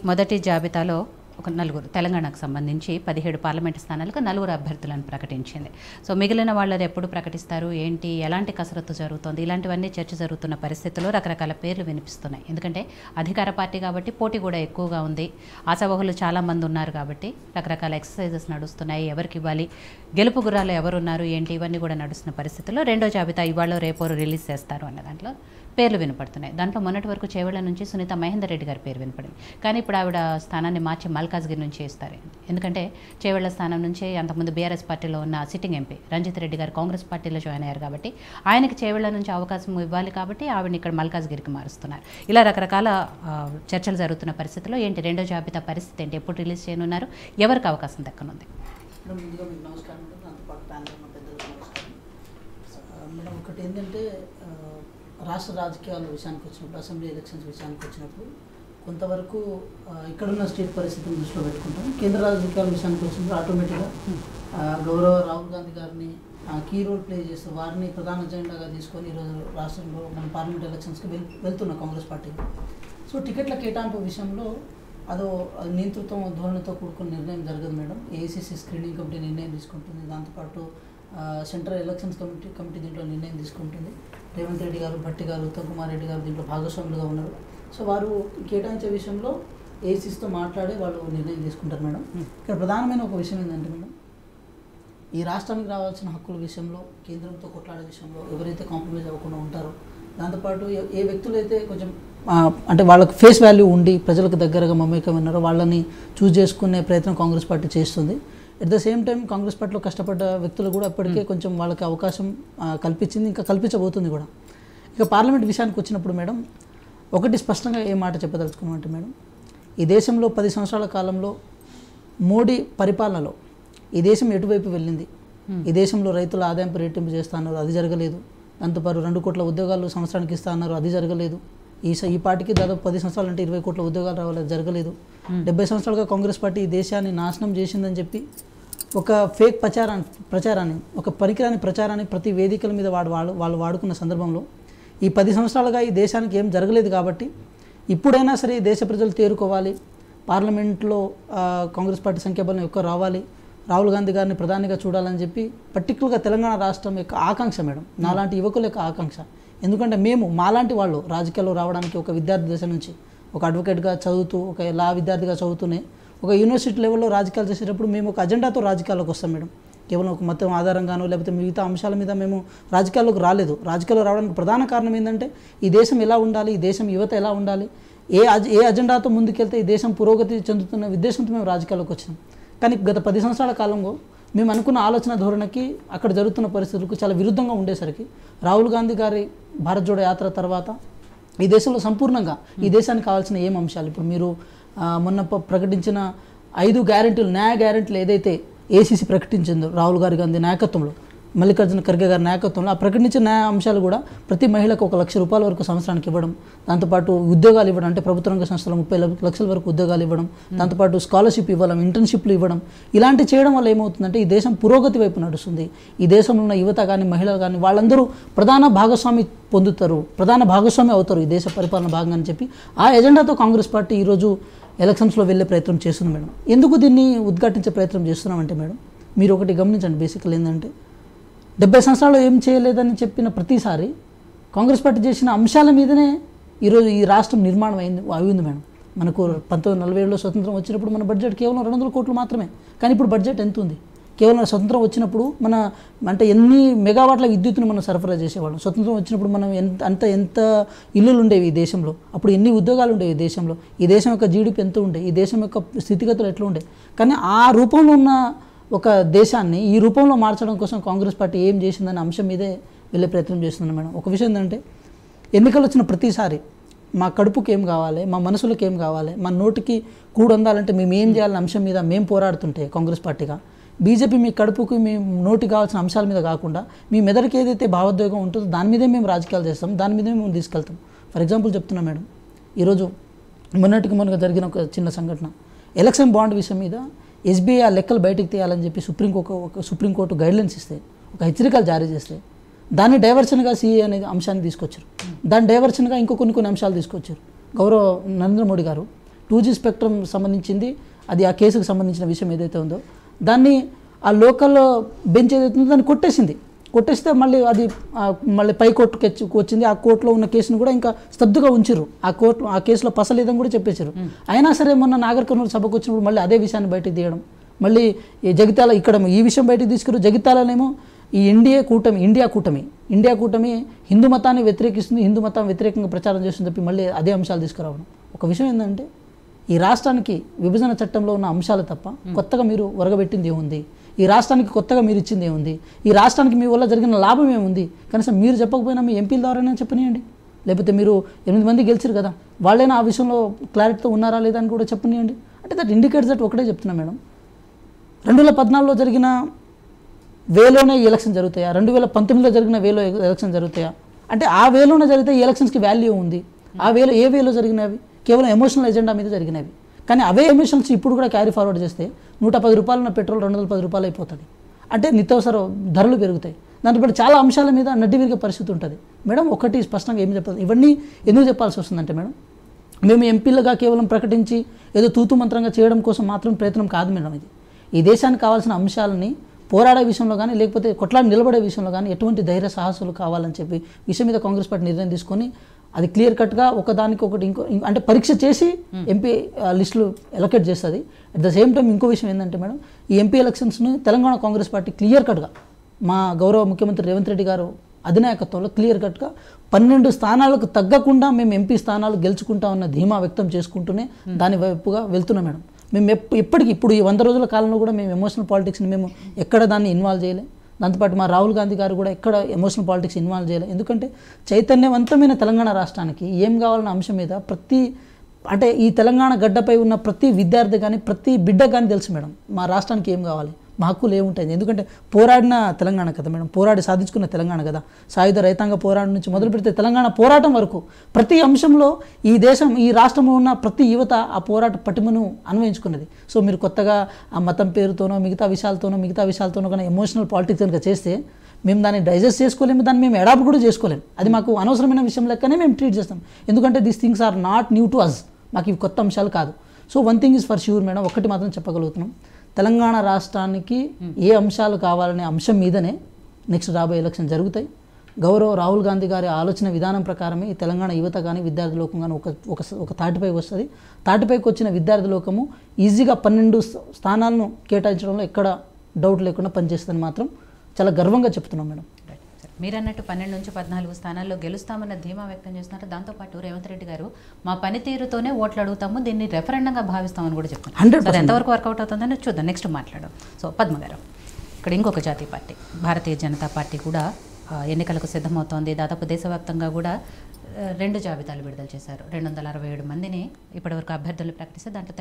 మొదటి జాబితాలో ఒక నలుగురు తెలంగాణకు సంబంధించి 17 పార్లమెంటు స్థానాలకు నలుగురు అభ్యర్థులను ప్రకటించింది. సో మిగిలిన వాళ్ళది ఎప్పుడు ప్రకటిస్తారు, ఏంటి, ఎలాంటి కసరత్తు జరుగుతోంది, ఇలాంటివన్నీ చర్చ జరుగుతున్న పరిస్థితుల్లో రకరకాల పేర్లు వినిపిస్తున్నాయి. ఎందుకంటే అధికార పార్టీ కాబట్టి పోటీ కూడా ఎక్కువగా ఉంది, ఆశావహులు చాలామంది ఉన్నారు కాబట్టి రకరకాల ఎక్సర్సైజెస్ నడుస్తున్నాయి. ఎవరికి ఇవ్వాలి, గెలుపు గుర్రాలు ఎవరున్నారు, ఏంటి, ఇవన్నీ కూడా నడుస్తున్న పరిస్థితుల్లో రెండో జాబితా ఇవాళ రేపో రిలీజ్ చేస్తారు అన్న దాంట్లో పేర్లు వినపడుతున్నాయి. దాంట్లో మొన్నటి వరకు చేవెళ్ల నుంచి సునీత మహేందర్ రెడ్డి గారి పేరు వినపడింది. కానీ ఇప్పుడు ఆవిడ స్థానాన్ని మార్చి మల్కాజ్గిరి నుంచి ఇస్తారు. ఎందుకంటే చేవెళ్ల స్థానం నుంచి అంతకుముందు బీఆర్ఎస్ పార్టీలో ఉన్న సిట్టింగ్ ఎంపీ రంజిత్ రెడ్డి గారు కాంగ్రెస్ పార్టీలో జాయిన్ అయ్యారు కాబట్టి ఆయనకి చేవెళ్ల నుంచి అవకాశం ఇవ్వాలి కాబట్టి ఆవిడని ఇక్కడ మల్కాజ్గిరికి మారుస్తున్నారు. ఇలా రకరకాల చర్చలు జరుగుతున్న పరిస్థితుల్లో ఏంటి రెండో జాబితా పరిస్థితి ఏంటి, ఎప్పుడు రిలీజ్ చేయనున్నారు, ఎవరికి అవకాశం దక్కనుంది? మేడం, ఒకటి ఏంటంటే రాష్ట్ర రాజకీయాల విషయానికి వచ్చినప్పుడు, అసెంబ్లీ ఎలక్షన్స్ విషయానికి వచ్చినప్పుడు కొంతవరకు ఇక్కడున్న స్టేట్ పరిస్థితిని దృష్టిలో పెట్టుకుంటాం. కేంద్ర రాజకీయాల విషయానికి వచ్చినప్పుడు ఆటోమేటిక్గా గౌరవ రాహుల్ గాంధీ గారిని కీ రోల్ ప్లే చేస్తూ వారిని ప్రధాన ఎజెండాగా తీసుకొని ఈరోజు రాష్ట్రంలో మన పార్లమెంట్ ఎలక్షన్స్కి వెళ్తున్న కాంగ్రెస్ పార్టీ. సో టికెట్ల కేటాయింపు విషయంలో అదో నియంతృత్వం ధోరణితో కూడుకున్న నిర్ణయం జరగదు మేడం. ఏఐసిసి స్క్రీనింగ్ కమిటీ నిర్ణయం తీసుకుంటుంది, దాంతోపాటు సెంట్రల్ ఎలక్షన్స్ కమిటీ దీంట్లో నిర్ణయం తీసుకుంటుంది. రేవంత్ రెడ్డి గారు, భట్టి గారు, ఉత్తమ్ కుమార్ రెడ్డి గారు దీంట్లో భాగస్వాములుగా ఉన్నారు. సో వారు కేటాయించే విషయంలో ఏఐసిసితో మాట్లాడి వాళ్ళు నిర్ణయం తీసుకుంటారు మేడం. ఇక్కడ ప్రధానమైన ఒక విషయం ఏంటంటే మేడం, ఈ రాష్ట్రానికి రావాల్సిన హక్కుల విషయంలో కేంద్రంతో కొట్లాడే విషయంలో ఎవరైతే కాంప్రమైజ్ అవ్వకుండా ఉంటారో, దాంతోపాటు ఏ వ్యక్తులైతే కొంచెం అంటే వాళ్ళకి ఫేస్ వాల్యూ ఉండి ప్రజలకు దగ్గరగా మమేకం ఉన్నారో వాళ్ళని చూస్ చేసుకునే ప్రయత్నం కాంగ్రెస్ పార్టీ చేస్తుంది. At the same time Congress పార్టీలో కష్టపడ్డ వ్యక్తులు కూడా ఇప్పటికే కొంచెం వాళ్ళకి అవకాశం కల్పించింది, ఇంకా కల్పించబోతుంది కూడా. ఇక పార్లమెంట్ విషయానికి వచ్చినప్పుడు మేడం, ఒకటి స్పష్టంగా ఏ మాట చెప్పదలుచుకున్నాం అంటే మేడం, ఈ దేశంలో 10 సంవత్సరాల కాలంలో మోడీ పరిపాలనలో ఈ దేశం ఎటువైపు వెళ్ళింది, ఈ దేశంలో రైతుల ఆదాయం రెట్టింపు చేస్తా అన్నారు, అది జరగలేదు. దాంతోపాటు 2 కోట్ల ఉద్యోగాలు సంవత్సరానికి ఇస్తా అన్నారు, అది జరగలేదు. ఈ పార్టీకి దాదాపు 10 సంవత్సరాలు అంటే 20 కోట్ల ఉద్యోగాలు రావాలి, జరగలేదు. 70 సంవత్సరాలుగా కాంగ్రెస్ పార్టీ ఈ దేశాన్ని నాశనం చేసిందని చెప్పి ఒక ఫేక్ ప్రచారాన్ని ఒక పనికిరాని ప్రచారాన్ని ప్రతి వేదికల మీద వాళ్ళు వాడుకున్న సందర్భంలో ఈ 10 సంవత్సరాలుగా ఈ దేశానికి ఏం జరగలేదు కాబట్టి ఇప్పుడైనా సరే దేశ ప్రజలు తేరుకోవాలి, పార్లమెంట్లో కాంగ్రెస్ పార్టీ సంఖ్యాబలం ఎక్కువ రావాలి, రాహుల్ గాంధీ గారిని ప్రధానిగా చూడాలని చెప్పి పర్టికులర్గా తెలంగాణ రాష్ట్రం యొక్క ఆకాంక్ష మేడం, నాలాంటి యువకుల యొక్క ఆకాంక్ష. ఎందుకంటే మాలాంటి వాళ్ళు రాజకీయాల్లో రావడానికి ఒక విద్యార్థి దశ నుంచి ఒక అడ్వకేట్గా చదువుతూ, ఒక లా విద్యార్థిగా చదువుతూనే ఒక యూనివర్సిటీ లెవెల్లో రాజకీయాలు చేసేటప్పుడు మేము ఒక అజెండాతో రాజకీయాల్లోకి వస్తాం మేడం. కేవలం ఒక మతం ఆధారంగానో లేకపోతే మిగతా అంశాల మీద మేము రాజకీయాల్లోకి రాలేదు. రాజకీయాల్లో రావడానికి ప్రధాన కారణం ఏంటంటే ఈ దేశం ఎలా ఉండాలి, ఈ దేశం యువత ఎలా ఉండాలి, ఏ అజెండాతో ముందుకెళ్తే ఈ దేశం పురోగతి చెందుతున్న ఉద్దేశంతో మేము రాజకీయాల్లోకి వచ్చినాం. కానీ గత 10 సంవత్సరాల కాలంలో మేము అనుకున్న ఆలోచన ధోరణికి అక్కడ జరుగుతున్న పరిస్థితులకు చాలా విరుద్ధంగా ఉండేసరికి రాహుల్ గాంధీ గారి భారత్ జోడో యాత్ర తర్వాత ఈ దేశంలో సంపూర్ణంగా ఈ దేశానికి కావాల్సిన ఏం అంశాలు, ఇప్పుడు మీరు మొన్న ప్రకటించిన 5 గ్యారెంటీలు, న్యాయ గ్యారెంటీలు ఏదైతే ఏసీసీ ప్రకటించిందో రాహుల్ గాంధీ నాయకత్వంలో, మల్లికార్జున ఖర్గే గారి నాయకత్వంలో ఆ ప్రకటించిన న్యాయ అంశాలు కూడా ప్రతి మహిళకు 1 లక్ష రూపాయల వరకు సంవత్సరానికి ఇవ్వడం, దాంతోపాటు ఉద్యోగాలు ఇవ్వడం, అంటే ప్రభుత్వ రంగ సంస్థలు 30 లక్షల వరకు ఉద్యోగాలు ఇవ్వడం, దాంతోపాటు స్కాలర్షిప్ ఇవ్వడం, ఇంటర్న్షిప్లు ఇవ్వడం, ఇలాంటి చేయడం వల్ల ఏమవుతుందంటే ఈ దేశం పురోగతి వైపు నడుస్తుంది. ఈ దేశంలో ఉన్న యువత కానీ మహిళలు కానీ వాళ్ళందరూ ప్రధాన భాగస్వామి పొందుతారు, ప్రధాన భాగస్వామి అవుతారు ఈ దేశ పరిపాలన భాగంగా అని చెప్పి ఆ ఎజెండాతో కాంగ్రెస్ పార్టీ ఈరోజు ఎలక్షన్స్లో వెళ్ళే ప్రయత్నం చేస్తుంది మేడం. ఎందుకు దీన్ని ఉద్ఘాటించే ప్రయత్నం చేస్తున్నామంటే మేడం, మీరు ఒకటి గమనించండి, బేసికల్ ఏంటంటే 70 సంవత్సరాలు ఏం చేయలేదని చెప్పిన ప్రతిసారి కాంగ్రెస్ పార్టీ చేసిన అంశాల మీదనే ఈరోజు ఈ రాష్ట్రం నిర్మాణం అయింది మేడం. మనకు 1947లో స్వతంత్రం వచ్చినప్పుడు మన బడ్జెట్ కేవలం 200 కోట్లు మాత్రమే. కానీ ఇప్పుడు బడ్జెట్ ఎంత ఉంది? కేవలం స్వతంత్రం వచ్చినప్పుడు అంటే ఎన్ని మెగావాట్ల విద్యుత్తును మనం సరఫరా చేసేవాళ్ళం. స్వతంత్రం వచ్చినప్పుడు మనం ఎంత ఇల్లులు ఉండేవి ఈ దేశంలో, అప్పుడు ఎన్ని ఉద్యోగాలు ఉండేవి ఈ దేశంలో, ఈ దేశం యొక్క జీడిపి ఎంత ఉండే, ఈ దేశం యొక్క స్థితిగతులు ఎట్లా ఉండే. కానీ ఆ రూపంలో ఉన్న ఒక దేశాన్ని ఈ రూపంలో మార్చడం కోసం కాంగ్రెస్ పార్టీ ఏం చేసిందనే అంశం మీదే వెళ్ళే ప్రయత్నం చేస్తుంది మేడం. ఒక విషయం ఏంటంటే ఎన్నికలు వచ్చిన ప్రతిసారి మా కడుపుకి ఏం కావాలి, మా మనసులకు ఏం కావాలి, మా నోటికి కూడొందాలంటే మేము ఏం చేయాలనే అంశం మీద మేము పోరాడుతుంటే కాంగ్రెస్ పార్టీగా, బీజేపీ మీ కడుపుకి మీ నోటికి కావాల్సిన అంశాల మీద కాకుండా మీ మెదడుకి ఏదైతే భావోద్వేగం ఉంటుందో దాని మీదే మేము రాజకీయాలు చేస్తాం, దాని మీదే మేము తీసుకెళ్తాం. ఫర్ ఎగ్జాంపుల్ చెప్తున్నా మేడం, ఈరోజు మొన్నగా జరిగిన ఒక చిన్న సంఘటన, ఎలక్షన్ బాండ్ విషయం మీద ఎస్బీఐ ఆ లెక్కలు బయటకు తీయాలని చెప్పి సుప్రీంకోర్టు గైడ్లైన్స్ ఇస్తే, ఒక హెచ్చరికలు జారీ చేస్తే దాన్ని డైవర్షన్గా సిఏ అనే అంశాన్ని తీసుకొచ్చారు. దాన్ని డైవర్షన్గా ఇంకో కొన్ని అంశాలు తీసుకొచ్చారు. గౌరవ నరేంద్ర మోడీ గారు 2G స్పెక్ట్రమ్ సంబంధించింది, అది ఆ కేసుకు సంబంధించిన విషయం ఏదైతే ఉందో దాన్ని ఆ లోకల్ బెంచ్ ఏదైతే ఉందో దాన్ని కొట్టేస్తే మళ్ళీ అది మళ్ళీ పై కోర్టుకి వచ్చింది. ఆ కోర్టులో ఉన్న కేసును కూడా ఇంకా స్తబ్దుగా ఉంచారు. ఆ కేసులో పసలేదని కూడా చెప్పేశారు. అయినా సరే మొన్న నాగర్ కర్నూలు సభకు వచ్చినప్పుడు మళ్ళీ అదే విషయాన్ని బయటకు తీయడం, మళ్ళీ ఈ జగిత్యాల ఇక్కడ ఈ విషయం బయటకు తీసుకురు. జగిత్యాలనేమో ఈ ఇండియా కూటమి హిందూ మతాన్ని వ్యతిరేకిస్తుంది, హిందూ మతం వ్యతిరేకంగా ప్రచారం చేస్తుంది చెప్పి మళ్ళీ అదే అంశాలు తీసుకురావడం. ఒక విషయం ఏంటంటే ఈ రాష్ట్రానికి విభజన చట్టంలో ఉన్న అంశాలు తప్ప కొత్తగా మీరు ఒరగబెట్టింది ఏముంది, ఈ రాష్ట్రానికి కొత్తగా మీరు ఇచ్చింది ఏముంది, ఈ రాష్ట్రానికి మీ వల్ల జరిగిన లాభం ఏముంది, కనీసం మీరు చెప్పకపోయినా మీ ఎంపీల ద్వారానే చెప్పనియండి. లేకపోతే మీరు 8 మంది గెలిచారు కదా, వాళ్ళైనా ఆ విషయంలో క్లారిటీతో ఉన్నారా లేదా అని కూడా చెప్పనియండి. అంటే దట్ ఇండికేట్స్ దట్ ఒకటే చెప్తున్నా మేడం, 2014లో జరిగిన వేలోనే ఎలక్షన్ జరుగుతాయా, 2019లో జరిగిన వేలో ఎలక్షన్ జరుగుతాయా? అంటే ఆ వేలోనే జరిగితే ఈ ఎలక్షన్స్కి వాల్యూ ఉంది. ఆ వేలో ఏ వేలో జరిగినవి కేవలం ఎమోషనల్ ఎజెండా మీద జరిగినవి. కానీ అవే ఎమోషన్స్ ఇప్పుడు కూడా క్యారీ ఫార్వర్డ్ చేస్తే 110 రూపాయలు ఉన్న పెట్రోల్ 210 రూపాయలు అయిపోతుంది. అంటే నిత్యావసర ధరలు పెరుగుతాయి. దాంతో చాలా అంశాల మీద నడ్డి విరిగే పరిస్థితి ఉంటుంది. మేడం ఒకటి స్పష్టంగా ఏం చెప్పాలి, ఇవన్నీ ఎందుకు చెప్పాల్సి వస్తుందంటే మేడం, మేము ఎంపీలుగా కేవలం ప్రకటించి ఏదో తూతు మంత్రంగా చేయడం కోసం మాత్రం ప్రయత్నం కాదు మేడం. ఇది ఈ దేశానికి కావాల్సిన అంశాలని పోరాడే విషయంలో కానీ లేకపోతే కొట్లాడి నిలబడే విషయంలో కానీ ఎటువంటి ధైర్య సాహసాలు కావాలని చెప్పి విషయం మీద కాంగ్రెస్ పార్టీ నిర్ణయం తీసుకొని అది క్లియర్ కట్గా ఒకదానికి ఒకటి అంటే పరీక్ష చేసి ఎంపీ లిస్టులు ఎలకేట్ చేస్తుంది. అట్ ద సేమ్ టైం ఇంకో విషయం ఏంటంటే మేడం, ఈ ఎంపీ ఎలక్షన్స్ను తెలంగాణ కాంగ్రెస్ పార్టీ క్లియర్ కట్గా మా గౌరవ ముఖ్యమంత్రి రేవంత్ రెడ్డి గారు అధినాయకత్వంలో క్లియర్ కట్గా 12 స్థానాలకు తగ్గకుండా మేము ఎంపీ స్థానాలు గెలుచుకుంటామన్న ధీమా వ్యక్తం చేసుకుంటూనే దాని వైపుగా వెళ్తున్నాం మేడం. మేము ఎప్పటికీ ఇప్పుడు ఈ 100 రోజుల కాలంలో కూడా మేము ఎమోషనల్ పాలిటిక్స్ని మేము ఎక్కడ దాన్ని ఇన్వాల్వ్ చేయలే. దాంతోపాటు మా రాహుల్ గాంధీ గారు కూడా ఎక్కడ ఎమోషనల్ పాలిటిక్స్ ఇన్వాల్వ్ చేయలేదు. ఎందుకంటే చైతన్యవంతమైన తెలంగాణ రాష్ట్రానికి ఏం కావాలన్న అంశం మీద అంటే ఈ తెలంగాణ గడ్డపై ఉన్న ప్రతి విద్యార్థి కానీ ప్రతి బిడ్డ కానీ తెలుసు మేడం మా రాష్ట్రానికి ఏం కావాలి, మా హక్కులు ఏముంటాయి. ఎందుకంటే పోరాడిన తెలంగాణ కదా మేడం, పోరాడి సాధించుకున్న తెలంగాణ కదా. సాయుధ రైతాంగ పోరాటం నుంచి మొదలు పెడితే తెలంగాణ పోరాటం వరకు ప్రతి అంశంలో ఈ దేశం ఈ రాష్ట్రంలో ఉన్న ప్రతి యువత ఆ పోరాట పటిమను అన్వయించుకున్నది. సో మీరు కొత్తగా ఆ మతం పేరుతోనో మిగతా విషయాలతోనో కానీ ఎమోషనల్ పాలిటిక్స్ కనుక చేస్తే మేము దాన్ని డైజెస్ట్ చేసుకోలేము, దాన్ని మేము అడాప్ట్ కూడా చేసుకోలేము. అది మాకు అనవసరమైన విషయం లెక్కనే మేము ట్రీట్ చేస్తాం. ఎందుకంటే these things are not new to us, మాకు ఇవి కొత్త అంశాలు కాదు. So one thing is for sure madam, ఒకటి మాత్రం చెప్పగలుగుతున్నాం, తెలంగాణ రాష్ట్రానికి ఏ అంశాలు కావాలనే అంశం మీదనే నెక్స్ట్ రాబోయే ఎలక్షన్ జరుగుతాయి. గౌరవ రాహుల్ గాంధీ గారి ఆలోచన విధానం ప్రకారమే ఈ తెలంగాణ యువత కానీ విద్యార్థి లోకం కానీ ఒక తాటిపైకి వస్తుంది. తాటిపైకి వచ్చిన విద్యార్థి లోకము ఈజీగా 12 స్థానాలను కేటాయించడంలో ఎక్కడ డౌట్ లేకుండా పనిచేస్తుందని మాత్రం చాలా గర్వంగా చెప్తున్నాం మేడం. మీరు అన్నట్టు 12 నుంచి 14 స్థానాల్లో గెలుస్తామన్న ధీమా వ్యక్తం చేస్తున్నారు. దాంతోపాటు రేవంత్ రెడ్డి గారు మా పనితీరుతోనే ఓట్లు అడుగుతాము, దీన్ని రెఫరెండంగా భావిస్తామని కూడా చెప్తున్నారు. 100% ఎంతవరకు వర్కౌట్ అవుతుందని చూద్దాం, నెక్స్ట్ మాట్లాడడం. సో పద్మ గారు, ఇక్కడ ఇంకొక జాతీయ పార్టీ భారతీయ జనతా పార్టీ కూడా ఎన్నికలకు సిద్ధమవుతోంది. దాదాపు దేశవ్యాప్తంగా కూడా 2 జాబితాలు విడుదల చేశారు. 267 మందిని ఇప్పటివరకు అభ్యర్థులు ప్రకటిస్తే దాంట్లో